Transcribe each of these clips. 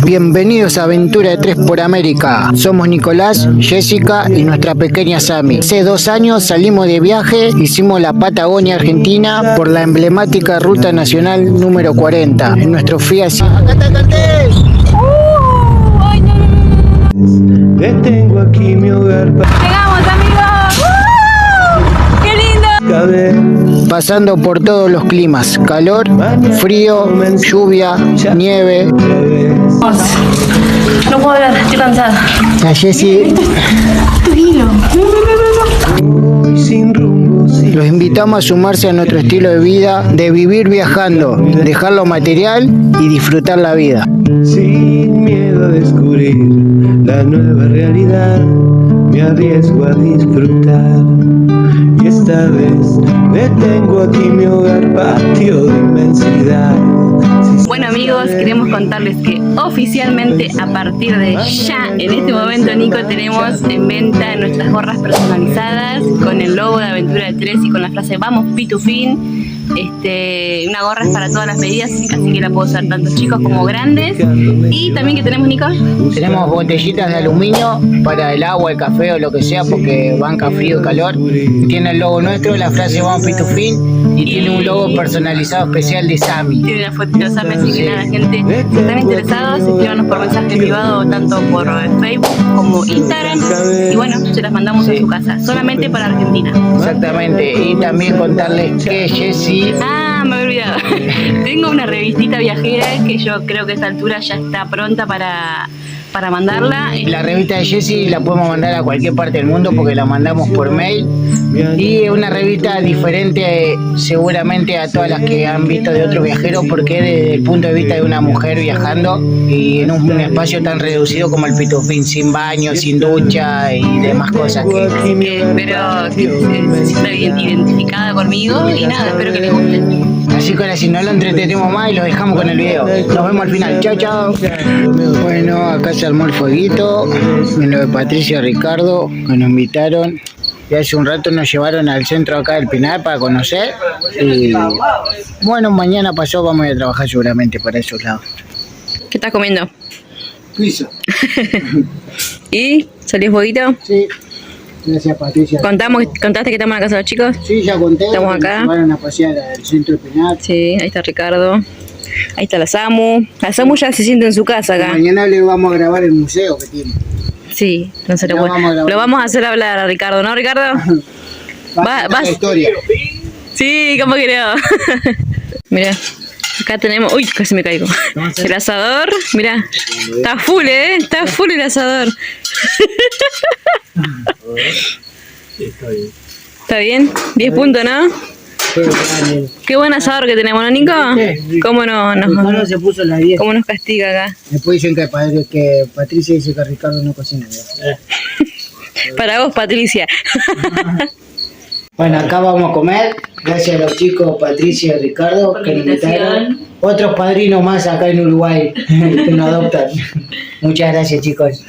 Bienvenidos a Aventura de 3 por América. Somos Nicolás, Jessica y nuestra pequeña Sami. Hace 2 años salimos de viaje, hicimos la Patagonia Argentina por la emblemática Ruta Nacional número 40. En nuestro Fiat. ¡Acá está el cartel! ¡Ay, no! Que tengo aquí mi hogar. ¡Llegamos, amigos! ¡Qué lindo! Pasando por todos los climas: calor, frío, lluvia, nieve. No puedo hablar, estoy cansada. La Jessie. Sin rumbo, sin Los invitamos a sumarse a nuestro estilo de vida, de vivir viajando, dejar lo material y disfrutar la vida. sin miedo a descubrir la nueva realidad. Me arriesgo a disfrutar. Y esta vez detengo aquí mi hogar, patio de inmensidad. Bueno, amigos, queremos contarles que oficialmente a partir de ya, en este momento, Nico, tenemos en venta nuestras gorras personalizadas con el logo de Aventura de 3 y con la frase "Vamos Pitufín". Una gorra es para todas las medidas, así que la puedo usar tanto chicos como grandes. Y también, que tenemos, Nico, Tenemos botellitas de aluminio para el agua, el café o lo que sea, porque banca frío y calor. Tiene el logo nuestro, la frase "Vamos Pitufín", y tiene un logo personalizado especial de Sami. tiene una fotito de Sami, así que nada, gente, si están interesados, escríbanos por mensaje privado, tanto por Facebook como Instagram, y bueno, se las mandamos a su casa, solamente para Argentina. Exactamente, y también contarles que Jessie Me había olvidado. Tengo una revistita viajera que yo creo que a esta altura ya está pronta para mandarla. La revista de Jessie la podemos mandar a cualquier parte del mundo porque la mandamos por mail, y es una revista diferente seguramente a todas las que han visto de otros viajeros, porque es desde el punto de vista de una mujer viajando y en un espacio tan reducido como el Pitufín, sin baño, sin ducha y demás cosas. Así que espero que se sienta bien identificada conmigo y nada, espero que les guste. Así que ahora, si no lo entretenemos más, y lo dejamos con el video. Nos vemos al final. Chao, chao. Bueno, acá se armó el fueguito en lo de Patricia y Ricardo, que nos invitaron. Y hace un rato nos llevaron al centro acá del Pinar para conocer. Y bueno, mañana pasó, vamos a ir a trabajar seguramente para esos lados. ¿Qué estás comiendo? Piso. ¿Y? ¿Salió fueguito? Sí. Gracias, Patricia. ¿Contaste que estamos en la casa de los chicos? Sí, ya conté. Estamos acá. Nos llevaron a pasear al centro del Pinar. Sí, ahí está Ricardo. Ahí está la Samu. La Samu ya se siente en su casa acá. Mañana le vamos a grabar el museo que tiene. Sí, entonces Lo vamos a grabar. lo vamos a hacer hablar a Ricardo, ¿no, Ricardo? Va a contar la historia. Sí, ¿cómo que no? Mirá, acá tenemos... Uy, casi me caigo. El asador, mirá. Está full, está full el asador. ¿Está bien? 10 puntos, ¿no? Qué buen asador que tenemos, ¿no, Nico? ¿Cómo Ricardo se puso la 10. cómo nos castiga acá? Después dicen que Patricia dice que Ricardo no cocina bien. Para vos, Patricia. Bueno, acá vamos a comer. Gracias a los chicos Patricia y Ricardo Por que la nos invitación. invitaron. Otros padrinos más acá en Uruguay que nos adoptan. Muchas gracias, chicos.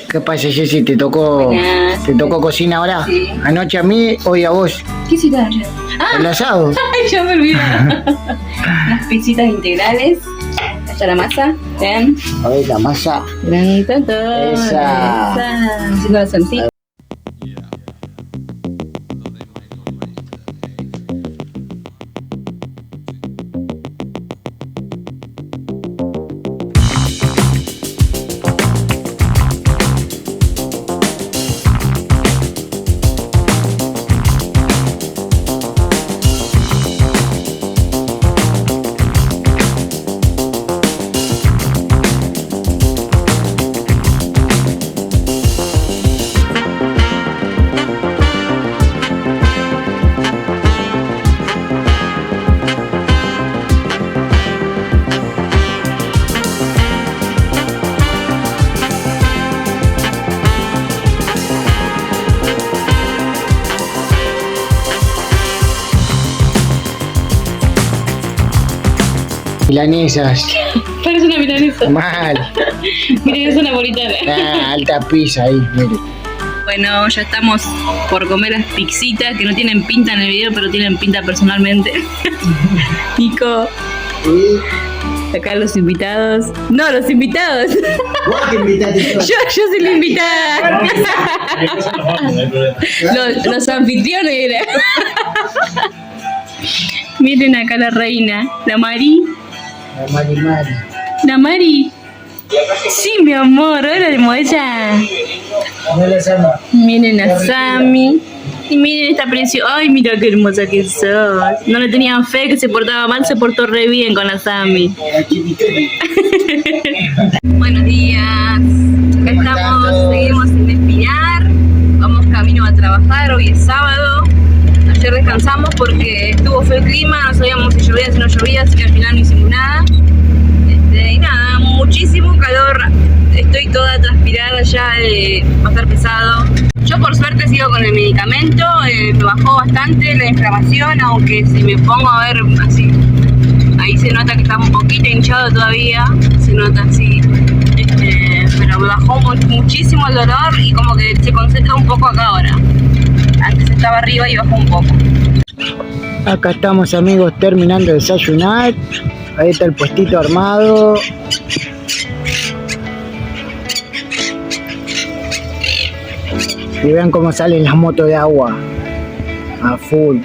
¿Qué pasa, Jessy? ¿Te tocó cocina ahora? Sí. Anoche a mí, hoy a vos. ¿Qué hiciste ayer? El asado. Ay, ya me olvidé. Unas pizzitas integrales. Acá está la masa. Vean. A ver, la masa. Esa. Haciendo la salsita. Milanesas. Parece una milanesa. Mal. Miren, es una napolitana. Alta pizza ahí, mire. Bueno, ya estamos por comer las pixitas que no tienen pinta en el video, pero tienen pinta personalmente. Nico, acá los invitados. No, los invitados. Yo soy la invitada. Los anfitriones eran. Miren acá la reina, la Mari. La Mari. Sí, mi amor, hola de ella. Miren a Sammy. Y miren esta preciosa. Ay, mira qué hermosa que sos. No le tenían fe que se portaba mal, se portó re bien con la Sammy. Buenos días. Acá estamos, seguimos sin Espinar. Vamos camino a trabajar, hoy es sábado. Ayer descansamos porque estuvo feo el clima, no sabíamos si llovía, si no llovía, así que al final no hicimos nada. Y nada, muchísimo calor, estoy toda transpirada ya, va a estar pesado. Yo por suerte sigo con el medicamento, me bajó bastante la inflamación, aunque si me pongo a ver así, ahí se nota que está un poquito hinchado todavía, se nota así, pero me bajó muchísimo el dolor y como que se concentra un poco acá ahora. Antes estaba arriba y bajó un poco. Acá estamos, amigos, terminando de desayunar. Ahí está el puestito armado. Y vean cómo salen las motos de agua. A full.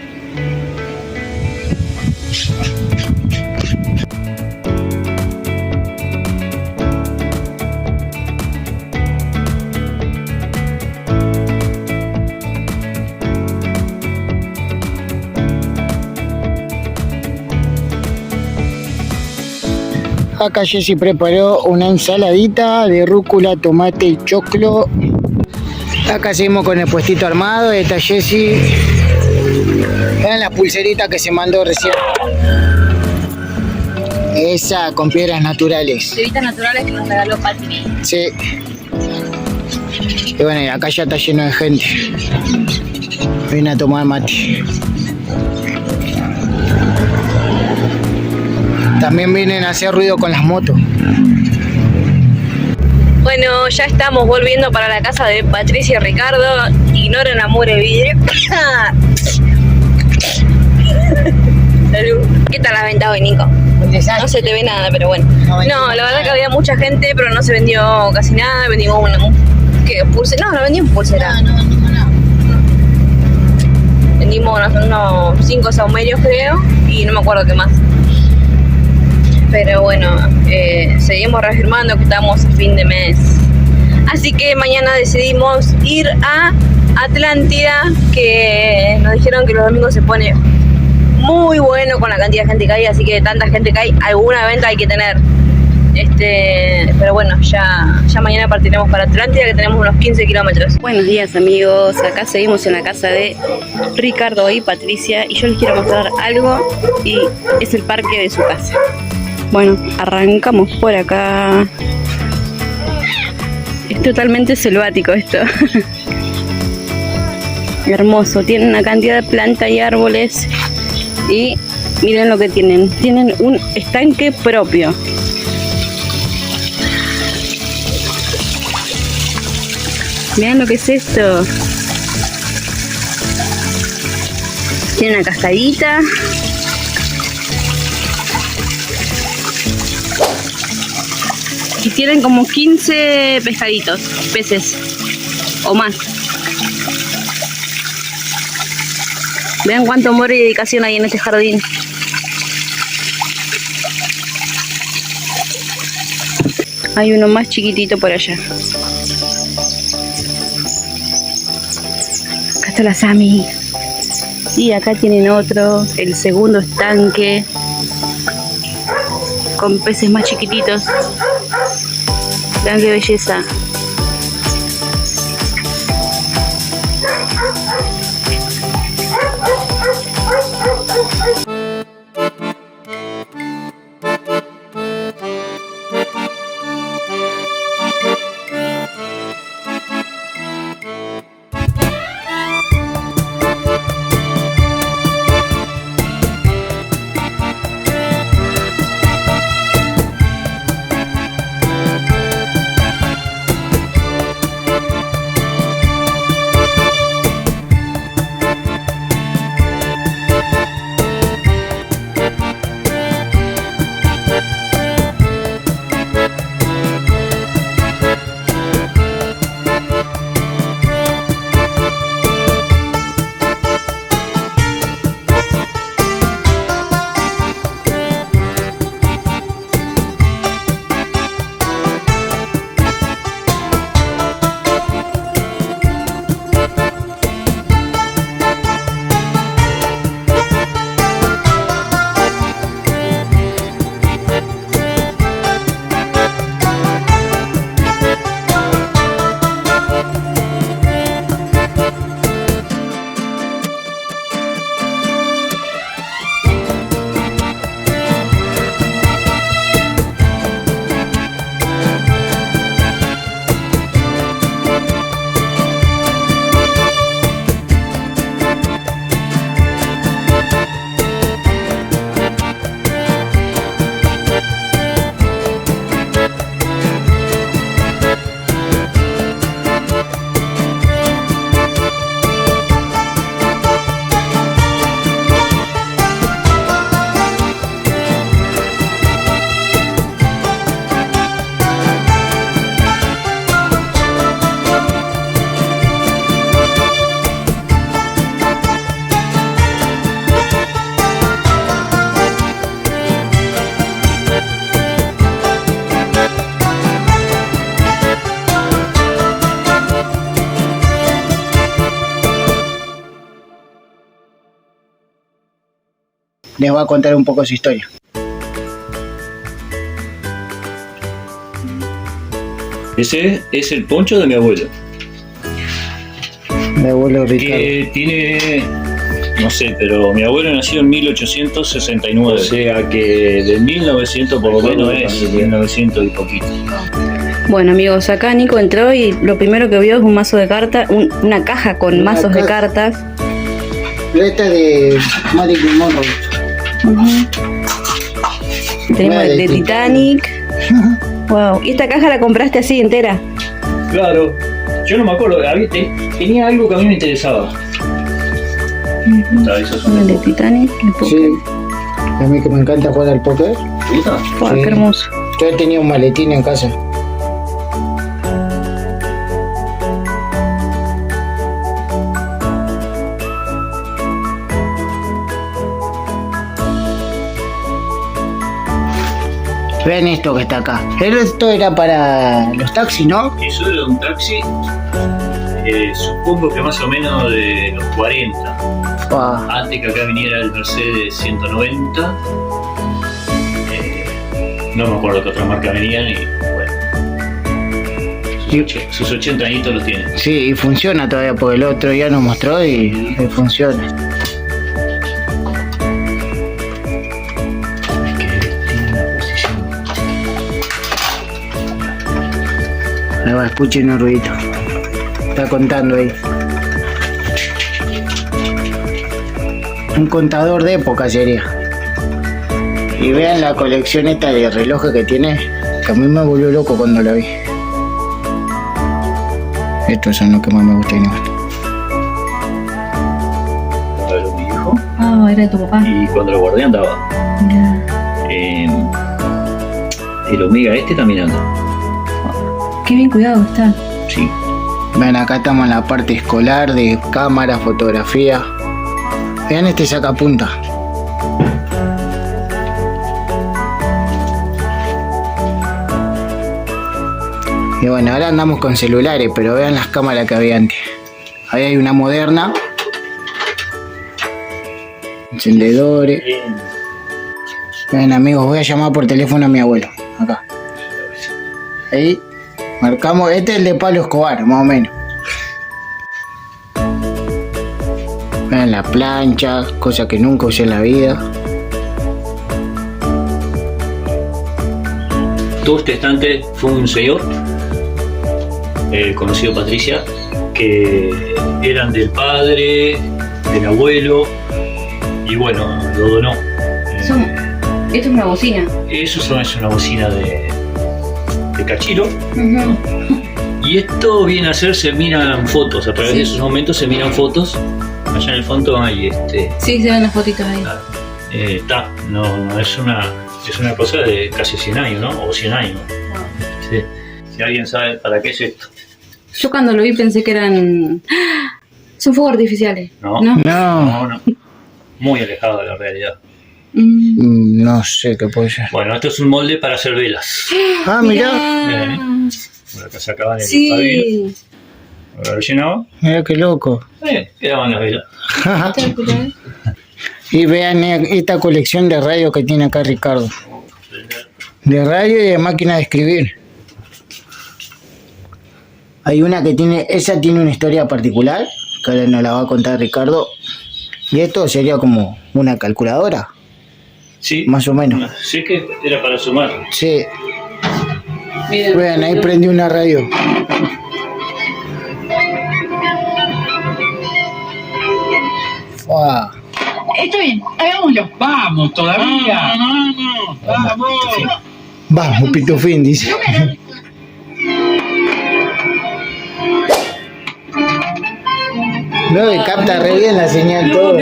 Acá Jessy preparó una ensaladita de rúcula, tomate y choclo. Acá seguimos con el puestito armado. Esta Jessy. Vean la pulserita que se mandó recién. Esa con piedras naturales. Piedritas naturales que nos regaló Patri. Sí. Y bueno, acá ya está lleno de gente. Viene a tomar mate. También vienen a hacer ruido con las motos. Bueno, ya estamos volviendo para la casa de Patricia y Ricardo. Ignoren la mugre vidrio. Salud. ¿Qué tal la venta hoy, Nico? No se te ve nada, pero bueno. No, la verdad que había mucha gente, pero no se vendió casi nada. Vendimos una... ¿Qué? ¿Pulsera? No vendimos pulsera. No vendimos nada. Vendimos unos 5 saumerios, creo, y no me acuerdo qué más. Pero bueno, seguimos reafirmando que estamos a fin de mes. Así que mañana decidimos ir a Atlántida, que nos dijeron que los domingos se pone muy bueno con la cantidad de gente que hay, así que tanta gente que hay, alguna venta hay que tener. Pero bueno, ya mañana partiremos para Atlántida, que tenemos unos 15 kilómetros. Buenos días, amigos, acá seguimos en la casa de Ricardo y Patricia y yo les quiero mostrar algo y es el parque de su casa. Bueno, arrancamos por acá. Es totalmente selvático esto. Hermoso, tienen una cantidad de plantas y árboles. Y miren lo que tienen. Tienen un estanque propio. Miren lo que es esto. Tiene una cascadita. Y tienen como 15 pescaditos, peces o más. Vean cuánto amor y dedicación hay en este jardín. Hay uno más chiquitito por allá. Acá está la Sammy. Y acá tienen otro, el segundo estanque, con peces más chiquititos. Vean qué belleza. les va a contar un poco su historia. Ese es el poncho de mi abuelo, Mi abuelo Ricardo. que tiene, no sé, pero mi abuelo nació en 1869, o sea que del 1900 por lo menos es 1900 y poquito. Bueno amigos, acá Nico entró y lo primero que vio es un mazo de cartas, una caja con Una mazos de caja. cartas. Esta de Marilyn Monroe. Tenemos Una de Titanic. Wow, ¿y esta caja la compraste así entera? Claro, yo no me acuerdo, tenía algo que a mí me interesaba. Ah, esos son El de Titanic, el póker. Sí. A mí que me encanta jugar al póker. ¿Esta? Wow, Sí. qué hermoso. Yo tenía un maletín en casa. Ven esto que está acá. Esto era para los taxis, ¿no? Eso era un taxi, supongo que más o menos de los 40. Ah, Antes que acá viniera el Mercedes 190. No me acuerdo qué otra marca venían y bueno. Sus 80 añitos los tiene. sí, y funciona todavía porque el otro día nos mostró y funciona. Ahí va, escuchen un ruidito. Está contando ahí. Un contador de época sería. Y vean la colección esta de relojes que tiene, que a mí me volvió loco cuando la vi. Estos son los que más me gustan. Era de mi hijo Ah, era de tu papá. y cuando lo guardé andaba. El Omega este también anda. Qué bien cuidado está. Sí. Ven, acá estamos en la parte escolar de cámara, fotografía. Vean este sacapunta. Y bueno, ahora andamos con celulares, pero vean las cámaras que había antes. Ahí hay una moderna. Encendedores. Ven amigos, voy a llamar por teléfono a mi abuelo. Acá. Ahí. Marcamos, este es el de Pablo Escobar, más o menos. Vean la plancha, cosa que nunca usé en la vida. Todo este estante fue un señor, conocido Patricia, que eran del padre, del abuelo, y bueno, lo donó. Esto es una bocina. Eso es una bocina de cachiro. Y esto viene a ser, se miran fotos, a través de esos momentos se miran fotos. Allá en el fondo hay Sí, se ven las fotitos ahí. no es una cosa de casi 100 años, ¿no? O 100 años. Sí. Si alguien sabe para qué es esto. Yo cuando lo vi pensé que eran... ¡Ah! Son fuegos artificiales. No. No, Muy alejado de la realidad. no sé qué puede ser. Bueno, esto es un molde para hacer velas. Ah, mirá. Por acá sacaban el Sí. pabilo, ahora lo llenaba, Mirá qué loco. quedaban las velas. Y vean esta colección de radio que tiene acá Ricardo. De radio y de máquina de escribir. Hay una que tiene, esa tiene una historia particular, que ahora nos la va a contar Ricardo. Y esto sería como una calculadora, Sí, más o menos. sé que era para sumar. Sí. Vean, ahí prendí una radio. Fua. Está bien, hagámoslo. Vamos, todavía. Vamos. Vamos, Pitufín, dice. No, y capta re bien la señal todo.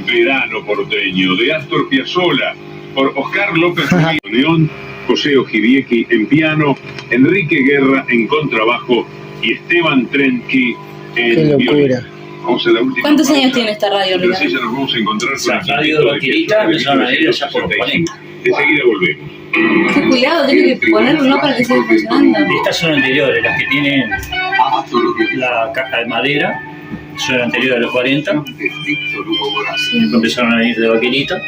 Verano porteño, de Astor Piazzolla, por Oscar López León, José Ojidieki en piano, Enrique Guerra en contrabajo y Esteban Trenki Qué en violín. locura. Vamos a la última ¿Cuántos pausa. años tiene esta radio, Tras Ricardo? ella nos vamos a encontrar con Esa el radio quinteto de Vaquerita empezaron a ir allá por los 40. Enseguida volvemos. Qué cuidado, tiene que ponerlo no para que siga funcionando. Estas son anteriores, las que tienen la caja de madera Yo era anterior a los 40. Después empezaron a venir de vaquerita.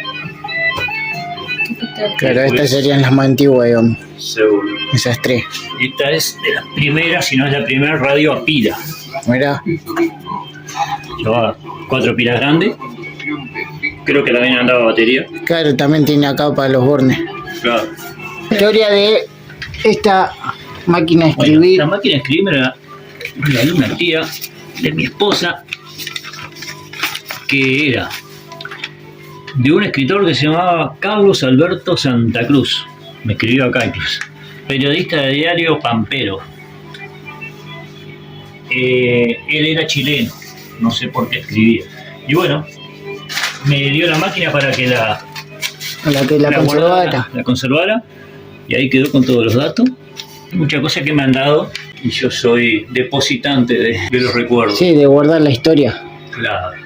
Claro, estas serían las más antiguas, digamos. Seguro. Esas tres. Esta es de las primeras, si no es la primera radio a pila. Mira, Llevaba 4 pilas grandes. Creo que también andaba batería. claro, también tiene acá para los bornes. Claro. Historia de esta máquina de Bueno, escribir. la máquina de escribir me la regaló una tía de mi esposa, que era de un escritor que se llamaba Carlos Alberto Santa Cruz. Me escribió acá incluso. Periodista de diario Pampero. Él era chileno, no sé por qué escribía. Y bueno, me dio la máquina para que la La conservara. la conservara, y ahí quedó con todos los datos. Muchas cosas que me han dado y yo soy depositante de los recuerdos. Sí, de guardar la historia. Claro.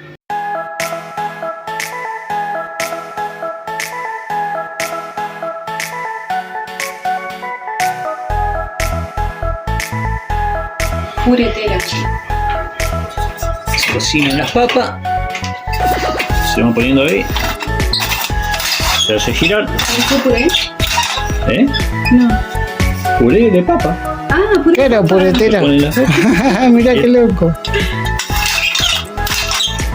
Puretera. Se cocinan las papas, se van poniendo ahí, se hace girar. ¿Fue puré? ¿Eh? No. Puré de papa. Ah, puré. Claro, puretera. Se ponen las papas. Mira qué loco.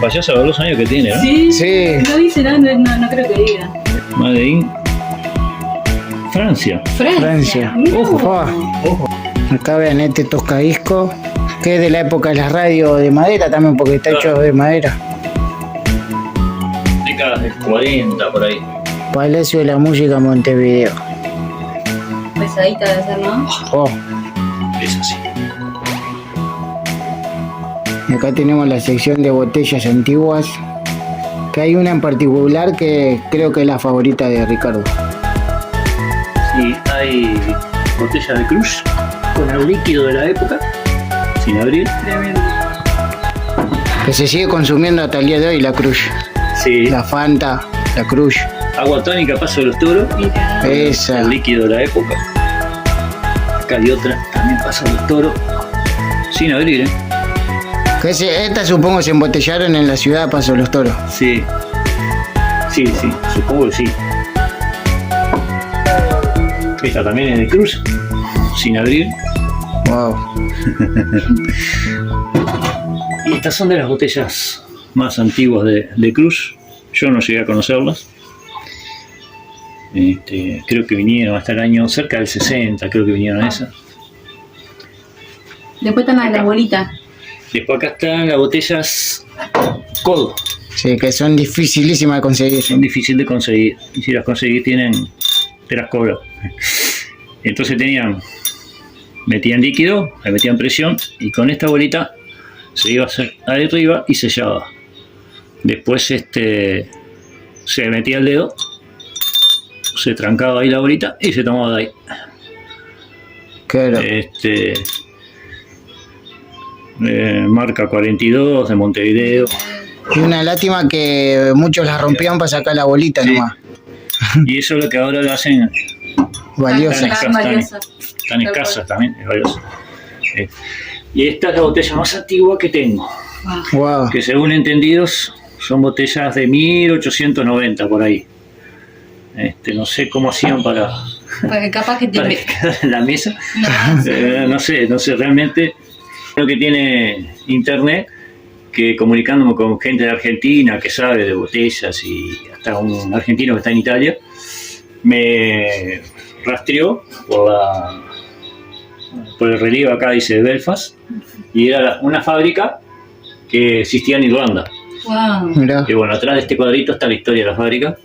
Vayas a ver los años que tiene, ¿no? Sí. Sí. No dice nada, no creo que diga. Made in Francia. Francia. Mirá Ojo. vos. Ojo. Acá vean este toscadisco, que es de la época de las radios de madera también, porque está hecho de madera. Décadas del 40 por ahí. Palacio de la Música Montevideo. Pesadita de ser, ¿no? Oh, Es así. y acá tenemos la sección de botellas antiguas, que hay una en particular que creo que es la favorita de Ricardo. Sí, hay botellas de Cruz con el líquido de la época, sin abrir. Tremendo. Que se sigue consumiendo hasta el día de hoy, la Crush. Sí, La Fanta, la Crush. agua tónica, Paso de los Toros, Mira. Esa. el líquido de la época. Acá hay otra, también Paso de los Toros, sin abrir, ¿eh? Estas supongo se embotellaron en la ciudad de Paso de los Toros. Sí, sí, supongo que sí. Esta también es de Cruz, sin abrir. Wow. Y estas son de las botellas más antiguas de Cruz. Yo no llegué a conocerlas. Creo que vinieron hasta el año cerca del 60, creo que vinieron esas. Después están las de las bolitas. Después acá están las botellas Codo. Sí, que son dificilísimas de conseguir. Son difíciles de conseguir. Y si las conseguís te las cobran. Entonces metían líquido, le metían presión y con esta bolita se iba a hacer arriba y sellaba. Después se metía el dedo, se trancaba ahí la bolita y se tomaba de ahí. Claro. Marca 42 de Montevideo. Y una lástima que muchos la rompían para sacar la bolita Sí. nomás. Y eso es lo que ahora lo hacen Valiosa. Tan valiosa. tan escasas también, es valioso. Y esta es la botella más antigua que tengo, Wow. que según entendidos son botellas de 1890 por ahí. No sé cómo hacían para Porque capaz que para te... que quedara en la mesa. No. No sé, realmente lo que tiene internet, que comunicándome con gente de Argentina que sabe de botellas y hasta un argentino que está en Italia, me rastreó por el relieve acá dice de Belfast, y era una fábrica que existía en Irlanda. Wow. Mirá. Y bueno, atrás de este cuadrito está la historia de la fábrica,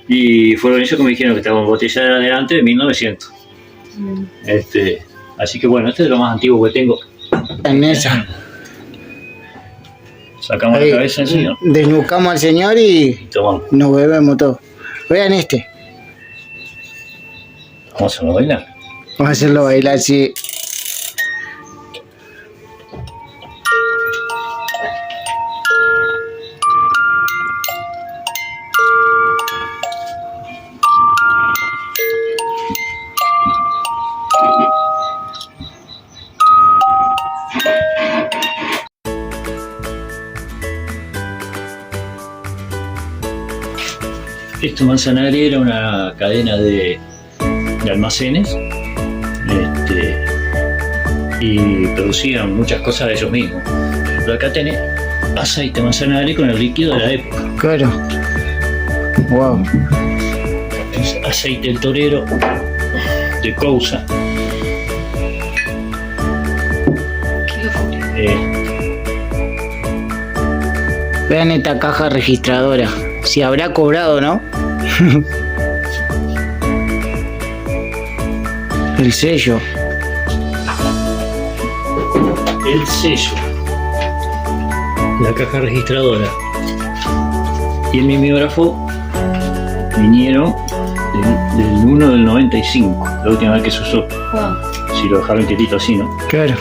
y fueron ellos que me dijeron que estaba en botella de adelante de 1900. Así que bueno, este es lo más antiguo que tengo. En esa. Sacamos Ahí, la cabeza del señor desnucamos al señor y y tomamos. nos bebemos todo. Vean este. Vamos a bailar. Vamos a hacerlo bailar así. Esto Manzanare era una cadena de almacenes y producían muchas cosas de ellos mismos. Pero acá tenés aceite Manzanare con el líquido de la época. Claro. Wow. Es aceite del torero de Cousa. Qué locura. Vean esta caja registradora. Si habrá cobrado, ¿no? El sello. El sello, la caja registradora y el mimeógrafo vinieron del 1 del 95, la última vez que se usó. Wow. Si lo dejaron quietito así, ¿no? Claro.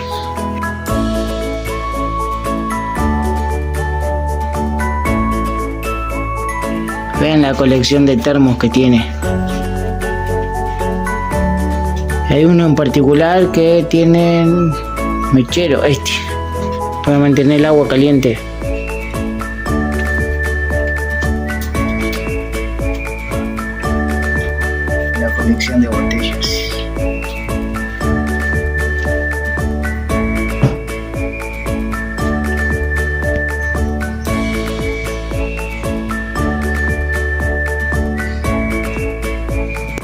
Vean la colección de termos que tiene. Hay uno en particular que tiene mechero, para mantener el agua caliente. La colección de botellas.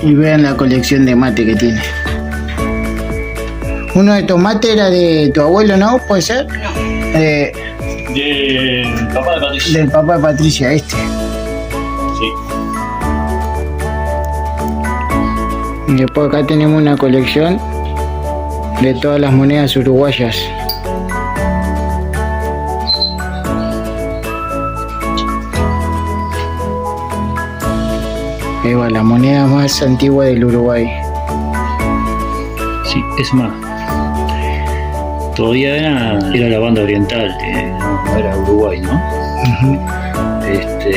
Y vean la colección de mate que tiene. Uno de estos mates era de tu abuelo, ¿no? ¿Puede ser? Del papá de Patricia. Del papá de Patricia, Sí. Y después acá tenemos una colección de todas las monedas uruguayas. Ahí va, la moneda más antigua del Uruguay. Sí, es más. Todavía era la banda oriental, no era Uruguay, ¿no? Ujú. Después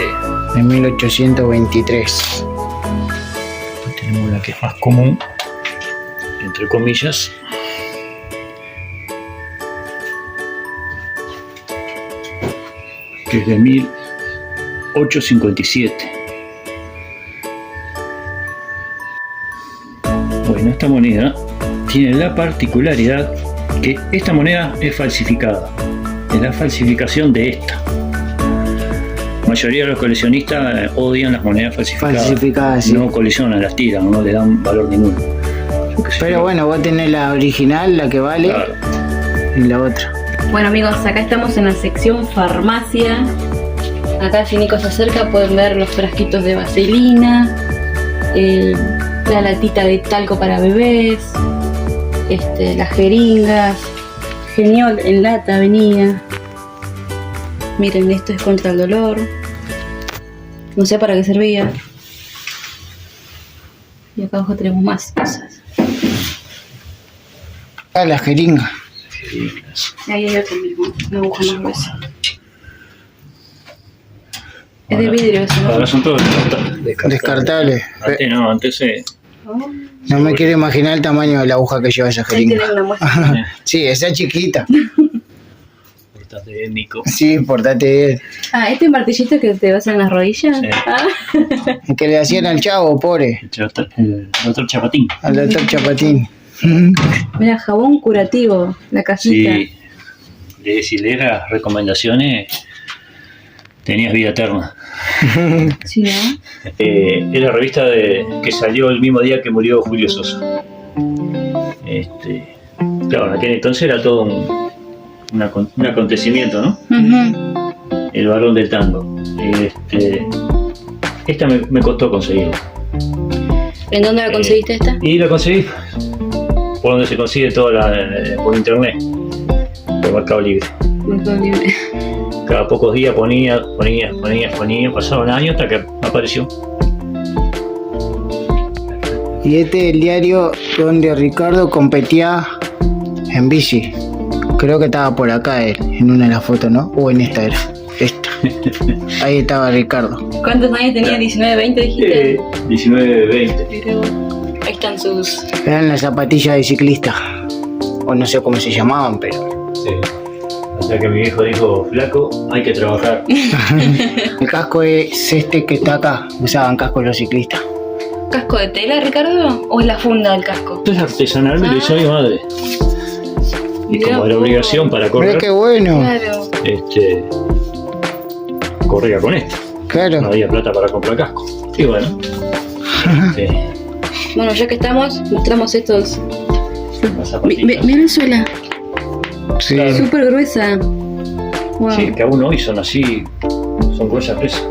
En 1823. tenemos la que es más común, entre comillas. Que es de 1857. Bueno, esta moneda tiene la particularidad que esta moneda es falsificada. Es la falsificación de esta. La mayoría de los coleccionistas odian las monedas falsificadas. Falsificadas, sí. No coleccionan, las tiran, no le dan valor ninguno. Yo qué sé. Pero bueno, vos tenés la original, la que vale, Claro. y la otra. Bueno amigos, acá estamos en la sección farmacia. Acá si Nico se acerca pueden ver los frasquitos de vaselina, la latita de talco para bebés, las jeringas, Geniol en lata venía. Miren, esto es contra el dolor. No sé para qué servía. Y acá abajo tenemos más cosas. Ah, la jeringa. Ahí hay otro mismo, una aguja más gruesa. Es de vidrio eso, ¿no? Ahora son todos Descartable. Antes no, antes No me quiero imaginar el tamaño de la aguja que lleva esa Ahí jeringa. tenemos una muestra. Sí, esa chiquita. Portate étnico. Sí, portate bien. Ah, este martillito que te vas en las rodillas. Sí. Ah. El que le hacían al chavo, pobre. El otro chapatín. Al doctor Chapatín. Mira, jabón curativo, la cajita. Sí, si lees las recomendaciones, tenías vida eterna. Sí, ¿no? Es la revista que salió el mismo día que murió Julio Sosa. Claro, en aquel entonces era todo un acontecimiento, ¿no? Ujú. El varón del tango. Esta me costó conseguirla. ¿En dónde la conseguiste esta? Y la conseguí por donde se consigue por internet, por Mercado Libre. Mercado Libre. Cada pocos días ponía, pasaron años hasta que apareció. Y este es el diario donde Ricardo competía en bici. Creo que estaba por acá él, en una de las fotos, ¿no? O en esta era. Esta. Ahí estaba Ricardo. ¿Cuántos años tenía? 19, 20 dijiste. 19, 20. Pero ahí están sus... Eran las zapatillas de ciclista. O no sé cómo se llamaban, pero... Sí. sea que mi viejo dijo, flaco, hay que trabajar. El casco es este que está acá. Usaban casco los ciclistas. ¿Casco de tela, Ricardo? ¿O es la funda del casco? Esto es artesanal, me lo hizo mi madre. Y como era obligación para Mira correr, qué bueno. Claro. corría con esto. No Claro. había plata para comprar casco. Y bueno, Bueno, ya que estamos, mostramos estos. las zapatillas. Mira la suela, Sí. súper gruesa. Wow. Sí, que aún hoy son así, son gruesas presas.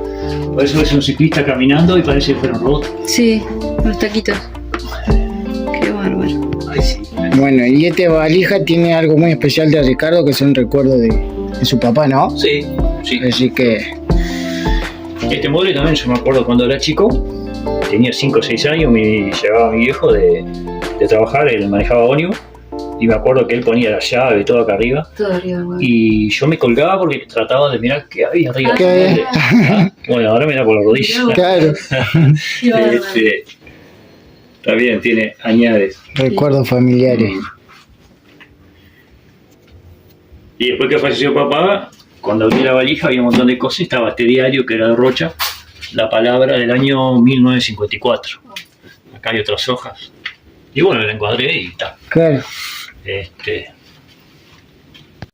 Por eso ves un ciclista caminando y parece que fuera un robot. Sí, los taquitos. Qué bárbaro. Ay, sí. Bueno, y este valija tiene algo muy especial de Ricardo, que es un recuerdo de su papá, ¿no? Sí, sí. Así que, Este mueble también yo me acuerdo cuando era chico, tenía 5 o 6 años, llevaba a mi viejo de trabajar, él manejaba ómnibus, y me acuerdo que él ponía la llave todo acá arriba, Todo arriba, wow. y yo me colgaba porque trataba de mirar qué había arriba. ¿Qué hay? Bueno, ahora me da por la rodilla. claro, Qué bárbaro. Está bien, tiene añades. recuerdos familiares. Y después que falleció papá, cuando abrí la valija había un montón de cosas, estaba este diario que era de Rocha, La Palabra del año 1954. Acá hay otras hojas. Y bueno, la encuadré y está. Claro.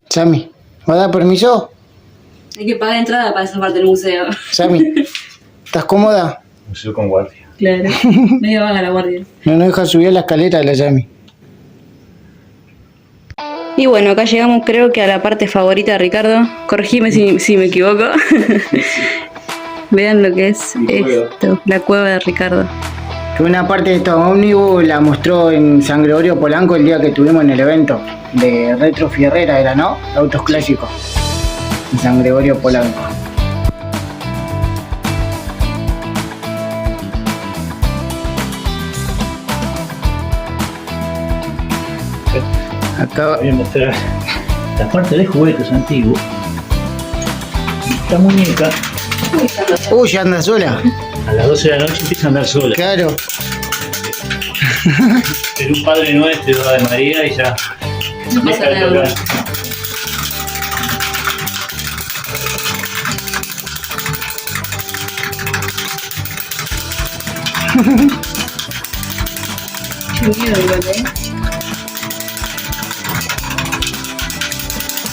Sammy, ¿me da permiso? Hay que pagar entrada para esa parte del museo. Sammy, ¿estás cómoda? Museo con guardia. Claro. Medio vaga la guardia. No nos deja subir la escalera la Sammy. Y bueno, acá llegamos creo que a la parte favorita de Ricardo. Corregime si me equivoco. Vean lo que es esto, la cueva de Ricardo. Que una parte de esta ómnibus la mostró en San Gregorio Polanco el día que estuvimos en el evento de Retro Fierrera, era, ¿no? Autos clásicos. En San Gregorio Polanco. Acá, Voy a mostrar la parte de juguetes antiguos. Esta muñeca uy, anda sola. a las 12 de la noche empieza a andar sola. Claro. Pero un Padre Nuestro de María y ya No pasa deja de nada. tocar. Qué miedo igual,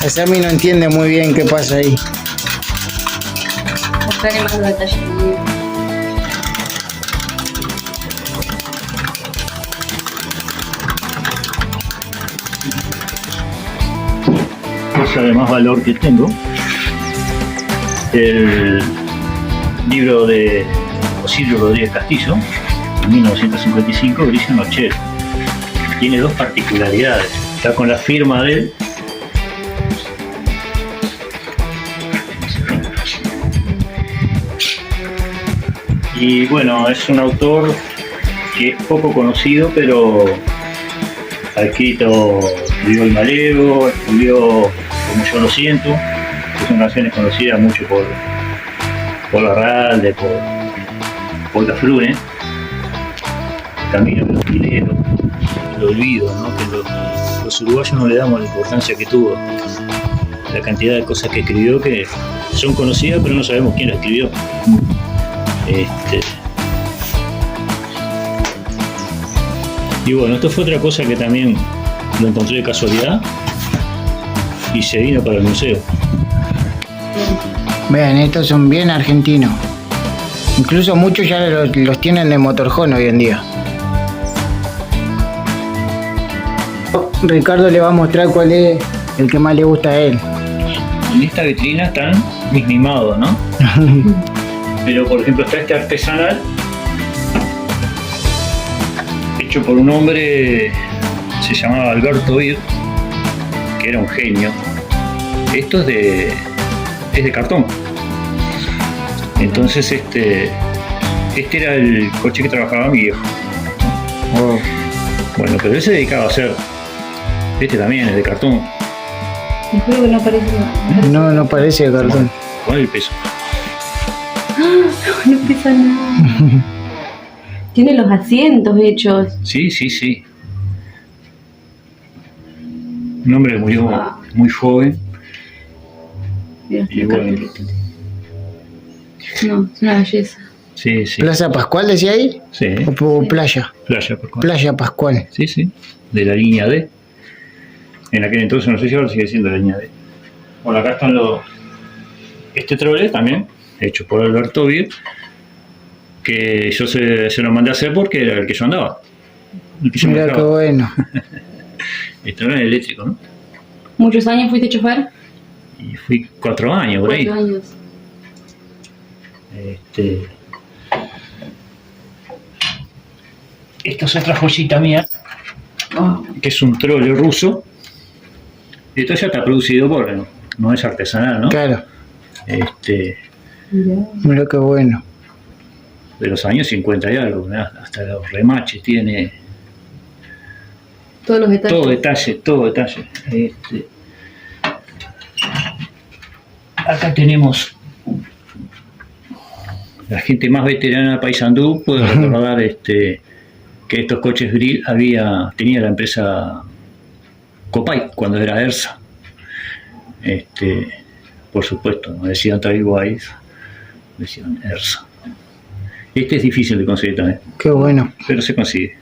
A Sammy no entiende muy bien qué pasa ahí. Mostraré más detalles. Cosa de más valor que tengo, el libro de Osilio Rodríguez Castillo, de 1955, Gris Nochero. Tiene dos particularidades. Está con la firma de él. Y bueno, es un autor que es poco conocido, pero ha escrito El Malevo, escribió Como yo lo siento, que son canciones conocidas mucho por Larralde, por Cafrune. Camino de los mineros, el olvido, ¿no? Que los uruguayos no le damos la importancia que tuvo. La cantidad de cosas que escribió que son conocidas, pero no sabemos quién lo escribió. Y bueno, esto fue otra cosa que también lo encontré de casualidad y se vino para el museo. Vean, estos son bien argentinos. Incluso muchos ya los tienen de motorhome hoy en día. Ricardo le va a mostrar cuál es el que más le gusta a él. En esta vitrina están mis mimados, ¿no? Pero por ejemplo está este artesanal hecho por un hombre, se llamaba Alberto Ir, que era un genio. Esto es de cartón. Entonces este era el coche que trabajaba mi viejo. Oh, Bueno, pero él se dedicaba a hacer. Este también es de cartón. Te juro que no parece nada. no parece de cartón. Con el peso. No pesa nada. Tiene los asientos hechos. Sí, sí, sí. Un hombre murió muy joven Mira, Y acá bueno, no, es una belleza. sí, sí. Plaza Pascual, decía ahí, Sí, o Playa. Playa Pascual. Playa Pascual. Sí, sí, de la línea D. En aquel entonces, no sé si ahora sigue siendo la línea D. Bueno, acá están los... Este trole también, hecho por Alberto Vir, que yo se lo mandé a hacer porque era el que yo andaba. El que yo Mira qué manejaba. bueno. El trole eléctrico, ¿no? ¿Muchos años fuiste chofer? Y fui 4 años por ahí. 4 años. Esta es otra joyita mía, Oh, que es un trole ruso. Esto ya está producido por, no es artesanal, ¿no? Claro. mirá. Mira qué bueno. De los años 50 y algo, ¿no? Hasta los remaches tiene Todos los detalles. todo detalle. Acá tenemos la gente más veterana de Paysandú puede recordar que estos coches grill tenía la empresa Copay cuando era ERSA. Por supuesto, no decían Trailwise, decían ERSA. Este es difícil de conseguir también, Qué bueno. pero se consigue.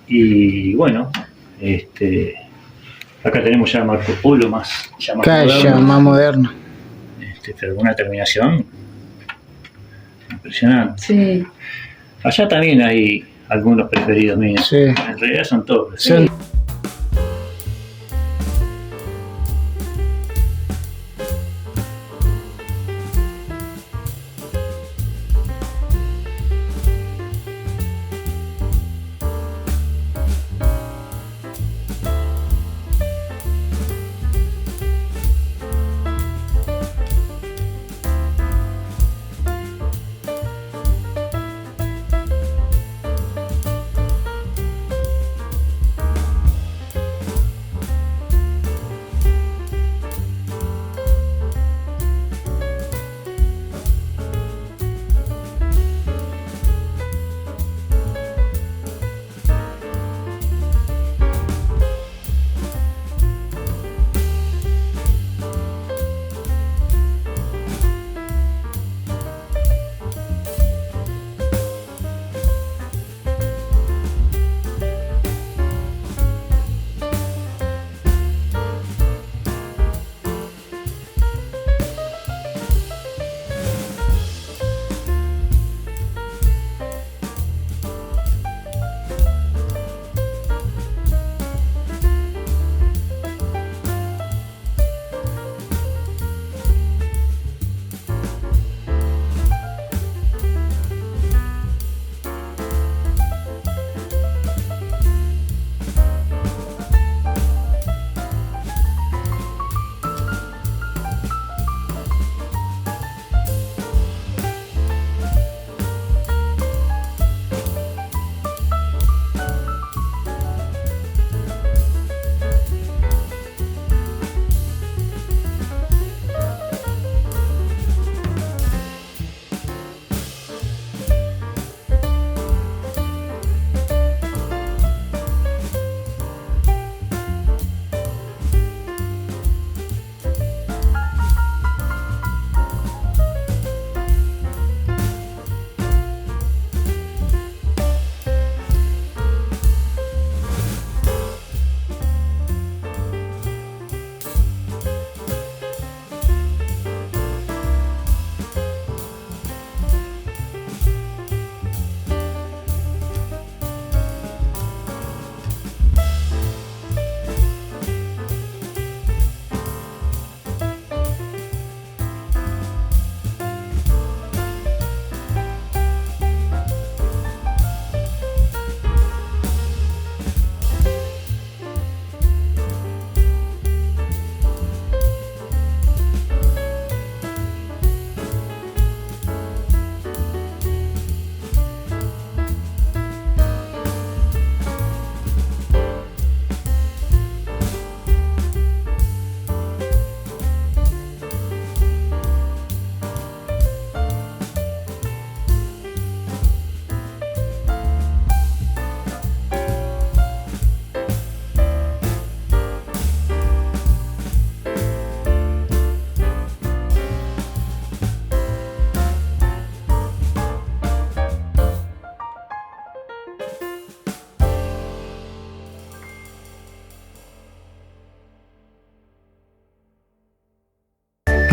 Y bueno, acá tenemos ya Marco Polo más Calla, moderno, más moderno. pero con una terminación impresionante. Sí. Allá también hay algunos preferidos míos. Sí. En realidad son todos. Son-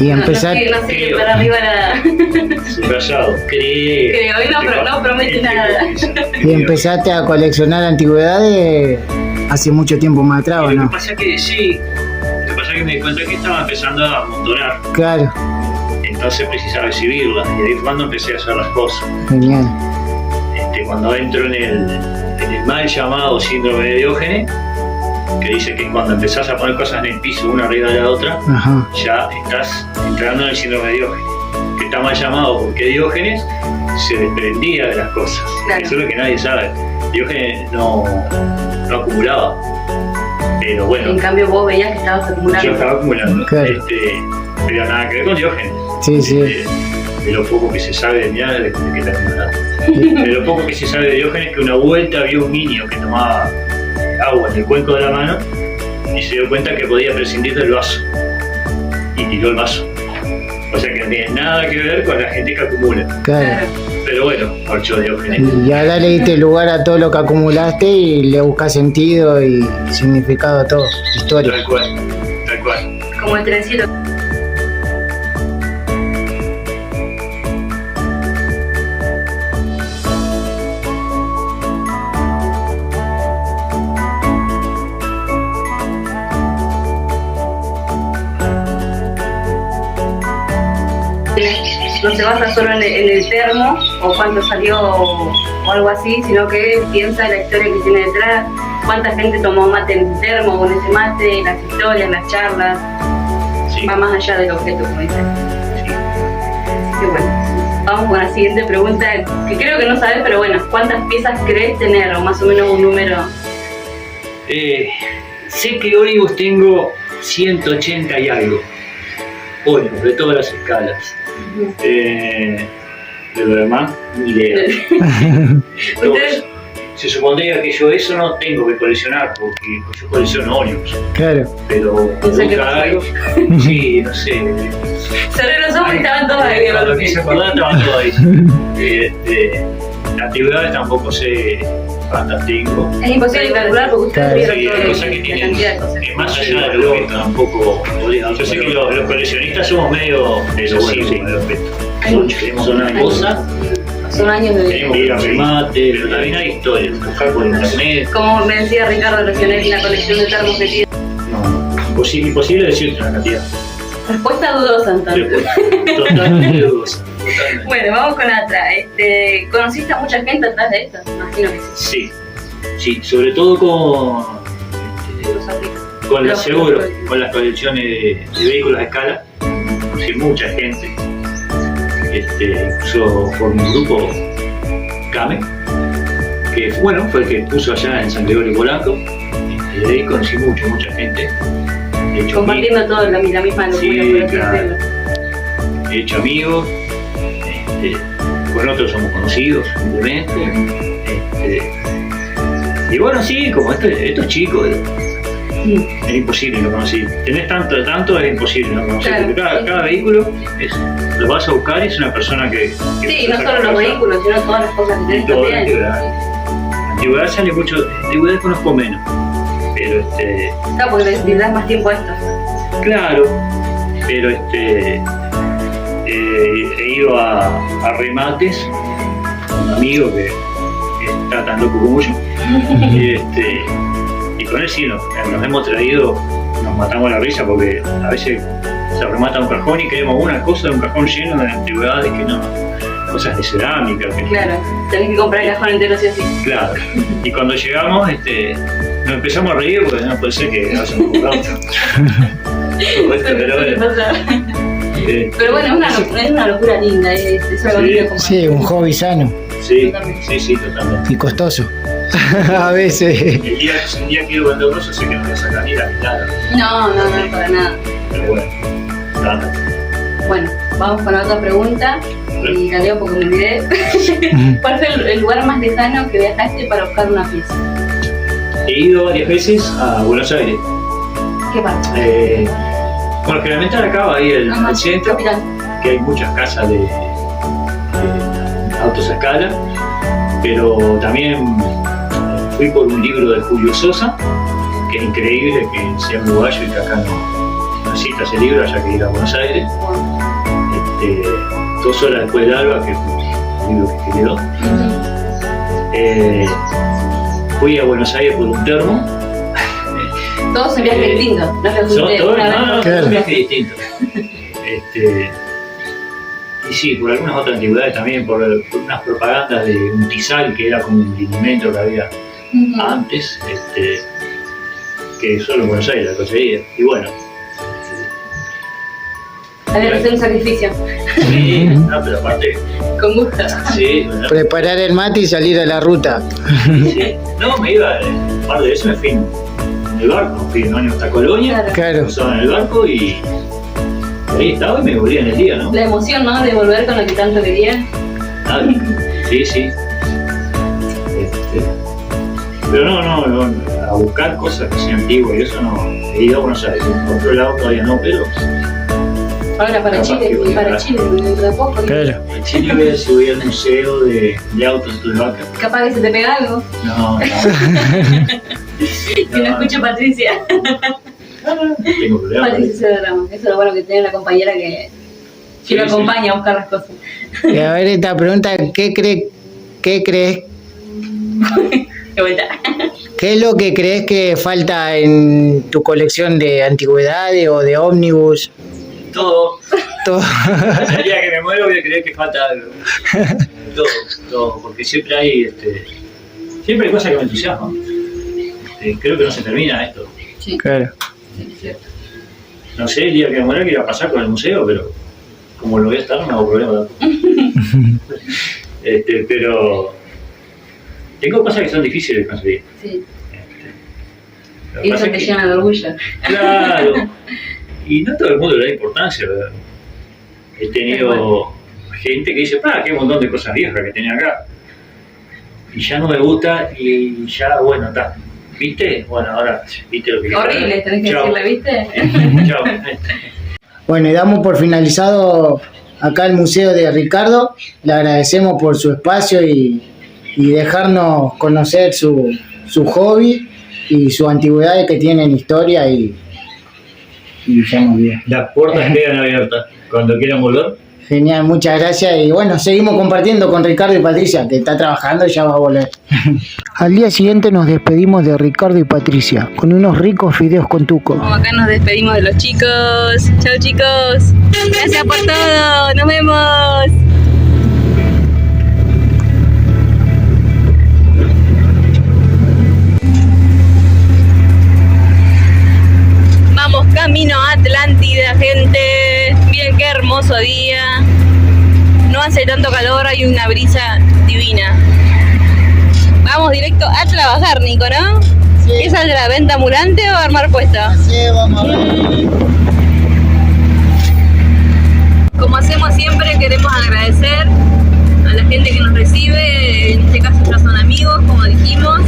Y empezaste, No sé, para arriba la... Subrayado, Creo, hoy no promete nada. y empezaste a coleccionar antigüedades hace mucho tiempo más atrás, ¿o Lo no? que pasa es que sí, lo que pasa es que me di cuenta que estaba empezando a amontonar, Claro, entonces precisaba exhibirlas, y ahí fue cuando empecé a hacer las cosas. genial. Cuando entro en el mal llamado síndrome de Diógenes, que dice que cuando empezás a poner cosas en el piso una arriba de la otra, Ajá, ya estás entrando en el síndrome de Diógenes, que está mal llamado porque Diógenes se desprendía de las cosas. Claro. Eso es lo que nadie sabe. Diógenes no acumulaba, pero bueno, En cambio vos veías que estabas acumulando. yo estaba acumulando, Claro. pero nada que ver con Diógenes. sí, sí. De lo poco que se sabe de mirá de que está acumulando. De lo poco que se sabe de Diógenes, que una vuelta vio un niño que tomaba agua en el cuenco de la mano y se dio cuenta que podía prescindir del vaso y tiró el vaso. O sea que no tiene nada que ver con la gente que acumula. Claro. Pero bueno, marchó Diógenes. Y ahora le diste lugar a todo lo que acumulaste y le buscas sentido y significado a todo, historia. Tal cual, tal cual. Como el trencito. No se basa solo en el termo o cuánto salió o algo así, sino que piensa en la historia que tiene detrás, cuánta gente tomó mate en el termo o en ese mate, las historias, las charlas, Sí. va más allá del objeto, como dicen. Así que bueno, vamos con la siguiente pregunta, que creo que no sabes, pero bueno, ¿cuántas piezas crees tener o más o menos un número? Sé que óleos tengo 180 y algo. Óleos de todas las escalas. De lo demás, ni idea. Ustedes- Se supondría que yo eso no tengo que coleccionar porque yo colecciono óleos, Claro, pero No sé qué nunca pasa. algo. Sí, no sé. Cerré los ojos y estaban todos ahí. Cuando quise acordar estaban todos ahí. Antigüedades tampoco sé cuántas tengo. Es imposible calcular porque ustedes Claro. vieron Sí, todo hay lo cosas que que- la tienen, cantidad de cosas. más allá del objeto tampoco. Yo sé que los coleccionistas somos medio excesivos con el objeto. Hay mucho. Son una cosa, Son años de... tenemos que ir a remate, pero también hay historias, buscar por internet. Como me decía Ricardo recién, es la colección de termos que tiene. No, imposible decirte la cantidad. Respuesta dudosa entonces. Totalmente dudosa. Totalmente. Bueno, vamos con la otra. ¿Conociste a mucha gente atrás de esto? Imagino que sí. Sí, sobre todo Los artistas. con Los- las seguro, con las colecciones de vehículos a escala. Sí, mucha gente. Incluso por un grupo CAME, que bueno, fue el que puso allá en San Gregorio Polanco. Y de ahí conocí mucha gente. He hecho Compartiendo todo la misma locura, Sí, por así claro. decirlo. he hecho amigos, con otros somos conocidos, simplemente. Y bueno, sí, como estos chicos, es imposible no conocer. Tenés tanto, es imposible no conocer. Claro, Porque sí. cada vehículo lo vas a buscar y es una persona que Sí, no solo los vehículos, sino todas las cosas que tenés todo la también. antigüedad. Antigüedad sale mucho, antigüedad conozco menos. Pero Claro, porque le das más tiempo a esto. claro, pero he ido a remates con un amigo que está tan loco como yo. Y con él sí nos hemos traído, nos matamos la risa porque a veces se remata un cajón y queremos una cosa de un cajón lleno de antigüedades que no, cosas de cerámica. Que, Claro, tenés que comprar el cajón entero sí o sí. Claro. Y cuando llegamos, nos empezamos a reír porque no puede ser que haya un auto. Suele pasar. Pero bueno, es una locura linda, es algo Sí. lindo como... sí, un hobby sano Sí, totalmente. y costoso. A veces. El día que ir cuando grosso sé que no voy a sacar ni la mitad. No, para nada. Pero bueno, nada. Bueno, vamos con la otra pregunta y la leo porque me olvidé. ¿Cuál fue el lugar más lejano que viajaste para buscar una pieza? He ido varias veces a Buenos Aires. ¿Qué parte? Bueno, generalmente acá va a ir Ajá, al centro, capital. que hay muchas casas de autos a escala, pero también fui por un libro de Julio Sosa, que es increíble que sea uruguayo y que acá no exista ese libro, haya que ir a Buenos Aires. 2 horas después del alba, que es un libro que escribió. Fui a Buenos Aires por un termo. Todos en viajes distintos, no te fuiste Todos una vez. un viaje distinto. Y sí, por algunas otras antigüedades también, por unas propagandas de un tizal que era como un linimento que había antes, que solo en Buenos Aires la conseguía. Y bueno. Había que hacer un sacrificio. Sí, no, pero aparte. Con gusto. Sí, bueno, Preparar el mate y salir a la ruta. sí. No, me iba, un par de veces me fui en el barco, fui un año hasta Colonia, Claro. estaba en el barco y ahí estaba y me volvía en el día, ¿no? La emoción, ¿no? De volver con lo que tanto quería. Nada. Sí, sí. Pero no, a buscar cosas que sean antiguas y eso no. He ido a Buenos Aires, por otro lado todavía no, pero ahora para Capaz Chile, que voy y para a- Chile, de a poco. Claro. en Chile voy a ver si voy al museo de autos de vaca. Capaz que se te pega algo. No. Que no escuche Patricia. No tengo problema. Patricia se drama. Eso es lo bueno que tiene una compañera que Sí, lo sí. acompaña a buscar las cosas. Y a ver esta pregunta, ¿qué crees? De vuelta. ¿Qué es lo que crees que falta en tu colección de antigüedades o de ómnibus? Todo. Todo. El día que me muero voy a creer que falta algo. Todo, porque siempre hay cosas que me entusiasman. Creo que no se termina esto. Sí, Claro. es cierto. No sé el día que me muera qué iba a pasar con el museo, pero como lo voy a estar no hago problema tampoco. Pero tengo cosas que son difíciles de conseguir. Sí. Lo que Y pasa eso te es que- llena de orgullo. Claro. Y no todo el mundo le da importancia, ¿verdad? He tenido gente que dice, qué montón de cosas viejas que tenía acá. Y ya no me gusta y ya, bueno, está. ¿Viste? Bueno, ahora, ¿viste lo que quería Horrible, ver? tenés que Chao. decirle, ¿viste? Chao. Bueno, y damos por finalizado acá el Museo de Ricardo. Le agradecemos por su espacio y dejarnos conocer su hobby y sus antigüedades que tienen historia y ya me olvidé. Las puertas quedan abiertas. Cuando quieran volver. Genial, muchas gracias y bueno, seguimos compartiendo con Ricardo y Patricia, que está trabajando y ya va a volver. Al día siguiente nos despedimos de Ricardo y Patricia con unos ricos fideos con tuco. Como acá nos despedimos de los chicos. Chao chicos. Gracias por todo. Nos vemos. Vamos camino a Atlántida, gente. Miren qué hermoso día. No hace tanto calor, hay una brisa divina. Vamos directo a trabajar, Nico, ¿no? Sí. ¿Qué saldrá? ¿Venta ambulante o armar puesta? Sí, vamos a ver. Como hacemos siempre, queremos agradecer a la gente que nos recibe. En este caso ya son amigos, como dijimos.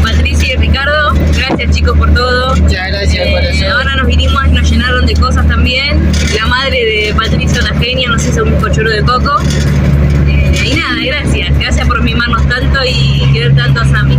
Patricia y Ricardo, gracias chicos por todo. Muchas gracias, corazón. Ahora nos vinimos y nos llenaron de cosas también. La madre de Patricia, una genia, nos hizo un bizcochuelo de coco. Y nada, gracias por mimarnos tanto y querer tanto a Sammy.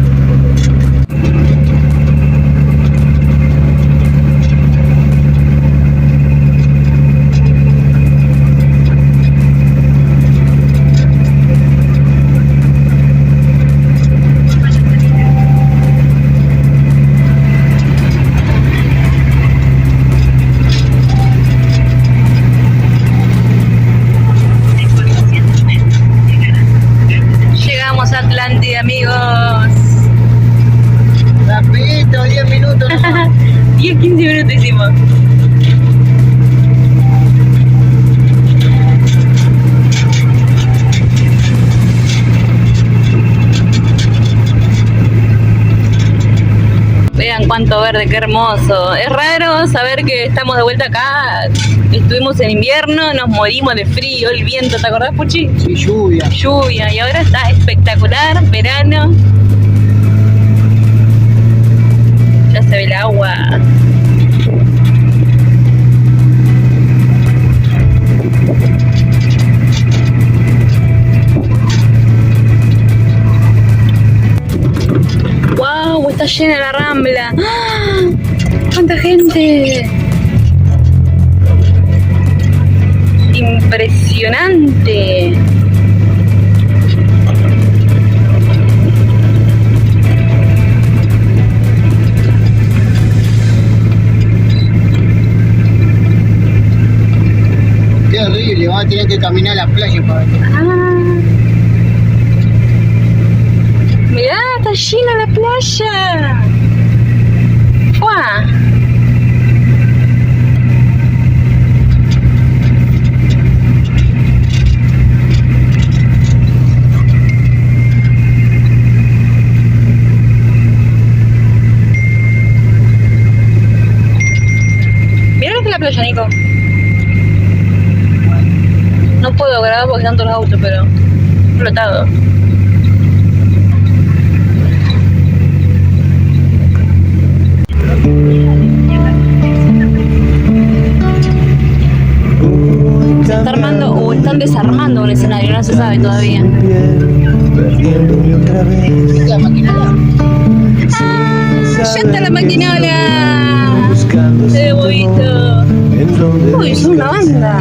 Llegamos a Atlántida, amigos. Rapidito, 10 minutos nomás. 10-15 minutos hicimos. Vean cuánto verde, qué hermoso. Es raro saber que estamos de vuelta acá. Estuvimos en invierno, nos morimos de frío, el viento, ¿te acordás, Puchi? Sí, lluvia. Lluvia, y ahora está espectacular, verano. Ya se ve el agua. ¡Wow! Está llena la Rambla. ¡Ah! ¡Cuánta gente! Impresionante. Qué horrible, vamos a tener que caminar a la playa para ver. Mirá, está llena la playa. ¡Fua! Mirá lo que es la playa, Nico. No puedo grabar porque están todos los autos, pero explotado. Se está armando o están desarmando un escenario, no se sabe todavía. Perdiéndome otra vez. La maquinada. ¡Ya está la maquinola! Buscando ¡Qué bobito! en donde Uy, es una banda.